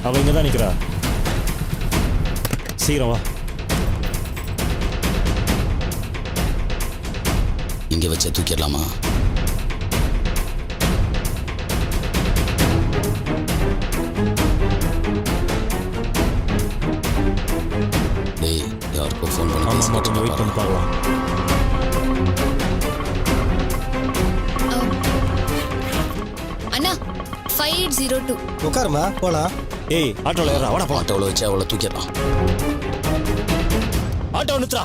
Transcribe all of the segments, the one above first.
அவ இங்க தான் நிக்கிறா. சீக்கிரம் வா. இங்க வச்ச தூக்கிடலாமா? டேய், யாருக்கும் ஃபோன் பண்ணி கொஞ்சம் வெயிட் பண்ணி பார்க்கலாம். அண்ணா 5802 உட்காருமா போலாம். ஏய் ஆட்டோல ஏறா, வாடா போலாம். ஆட்டோவில் வச்சு அவளை தூக்கிடலாம். ஆட்டோ நிறுத்துறா.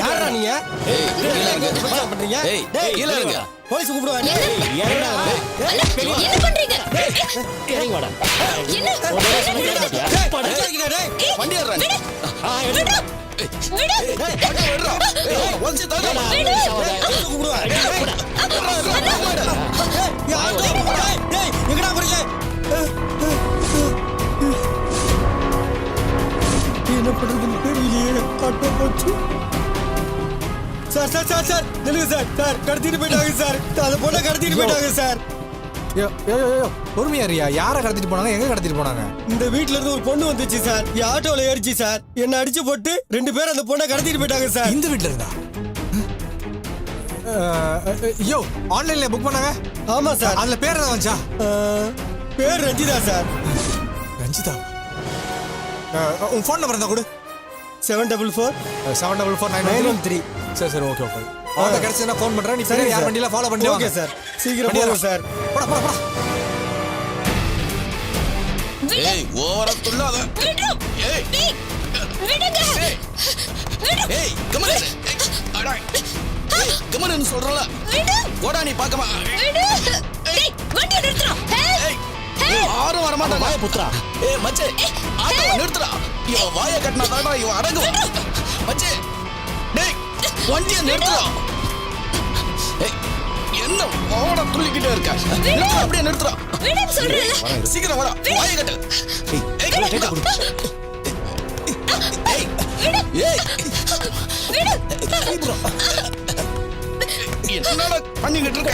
யாரா நீங்க? என்ன பண்றீங்க? போலீஸ் கூப்பிடுவாங்க. ஏறடா. என்ன பண்றீங்க? இறங்கி வாடா. என்ன? வண்டி ஏறுறா. விடு. எங்கடா போறீங்க? என்ன பண்றதுன்னு தெரியலையே. ஆட்டோ போச்சு. சார் சார் சார் சார் நில்லுங்க சார். சார் கடத்திட்டு போயிட்டாங்க சார். அந்த பொண்ணை கடத்திட்டு போயிட்டாங்க சார். பொறுமையாரியா, யாரை கடத்திட்டு போனாங்க, எங்க கடத்திட்டு போனாங்க? இந்த வீட்ல இருந்து ஒரு பொண்ணு வந்துச்சு சார். என் ஆட்டோல ஏறிச்சு சார். என்ன அடிச்சு போட்டு 2 பேர் அந்த பொண்ணை கடத்திட்டு போயிட்டாங்க சார். இந்த வீட்ல இருந்தா? ஐயோ, ஆன்லைன்ல புக் பண்ணாங்க? ஆமா சார். அதுல பேர் என்ன வந்துச்சா? பேர் ரஞ்சிதா சார். ரஞ்சிதா? உன் ஃபோன் நம்பர் இருந்தா கொடு. 744 744 சரி சரி, ஓகே ஓகே. அவங்க கிடைச்சதுன்னா ஃபோன் பண்றேன். நீ சரி யார் வண்டியில ஃபாலோ பண்ணி ஓகே சார். சீக்கிரம் போங்க சார். போடா போடா போடா. ஏய், ஓவரா துள்ளாத. ஏய், விடுங்க. ஏய், கமன். அடா. ஏய், கமன் சொல்றல. விடு. போடா நீ பாக்கமா. விடு. டேய், வண்டி நிறுத்துடா. ஏய், யாரும் வர மாட்டாங்க. வாய புத்ரா. ஏய் மச்சே, ஆட்டோ நிறுத்துடா. இவ வாய கட்டினா தாடா இவ அடங்குவா. மச்சே, டேய், வண்டியை நிறுத்துடா. ஏய், என்ன ஓட துள்ளிக்கிட்டே இருக்க? நிறுத்துடா, அப்படியே நிறுத்துடா. விடுன்னு சொல்றேன்ல. சீக்கிரம் வாடா, வாய கட்டு. ஏய், ஏய், என்னடா பண்ணிக்கிட்டு இருக்க?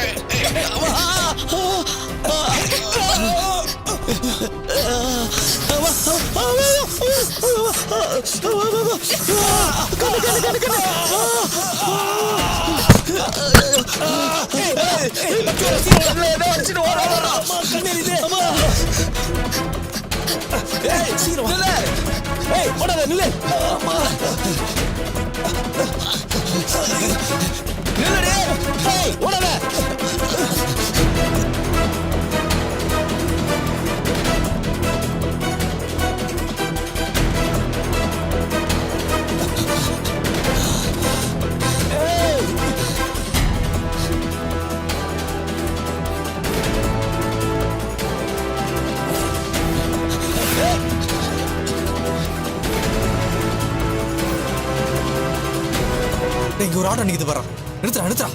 இங்க ஒரு ஆட்டோ நிக்குது பாரு. நிறுத்துறா நிறுத்துறா.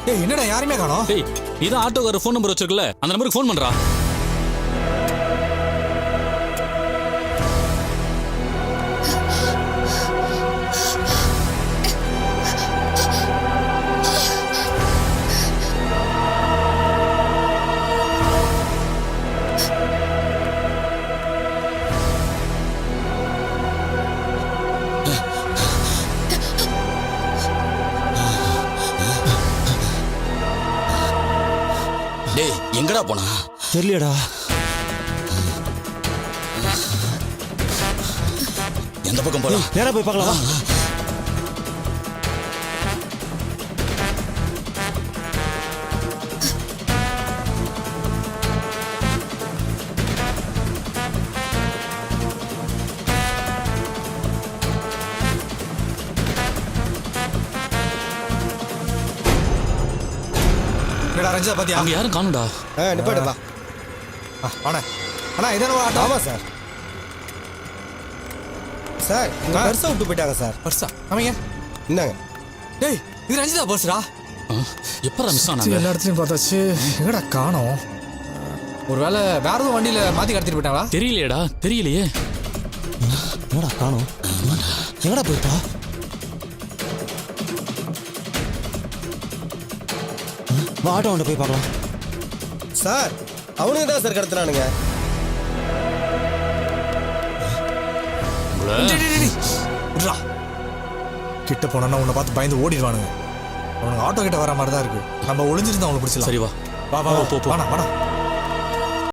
ஏய், என்னடா யாருமே காணோம்? டேய், இதான் ஆட்டோக்கார ஃபோன் நம்பர் வச்சிருக்கல, அந்த நம்பருக்கு ஃபோன் பண்றா. டேய், எங்கடா போனா? தெரியலடா. எந்த பக்கம் போலாம்? நேரா போய் பார்க்கலாம். என்னடா ரஞ்சிதா பாத்தியா? அங்க யாரும் காணும்டா. நிப்பாடுப்பா. அண்ணா அண்ணா, இதான ஆட்டோ? ஆமா சார். சார் இந்த பர்ஸை விட்டு போயிட்டாங்க சார். பர்ஸா? ஆமாங்க. என்னங்க? டேய், இது ரஞ்சிதா பர்ஸ்டா. எப்பறா மிஸ் ஆனாங்க? எல்லா இடத்துலயும் பார்த்தாச்சு, எங்கடா காணோம்? ஒருவேளை வேற எதுவும் வண்டியில மாத்தி கடத்திட்டு போயிட்டாங்களா? தெரியலையேடா, தெரியலையே. என்னடா காணோம்? எங்கடா போயிட்டா? வா ஆட்டோ கொண்டு போய் பார்க்கலாம். சார் அவனுக்கு தான் சார் கடத்துறானுங்க. விட்றா. கிட்ட போனா உன்னை பார்த்து பயந்து ஓடிடுவானுங்க. அவனுக்கு ஆட்டோ கிட்ட வர மாதிரி தான் இருக்கு. நம்ம ஒளிஞ்சிருந்தா அவனுக்கு பிடிச்சலாம். சரி வா வா வா போ, போ. வாடா வாடா.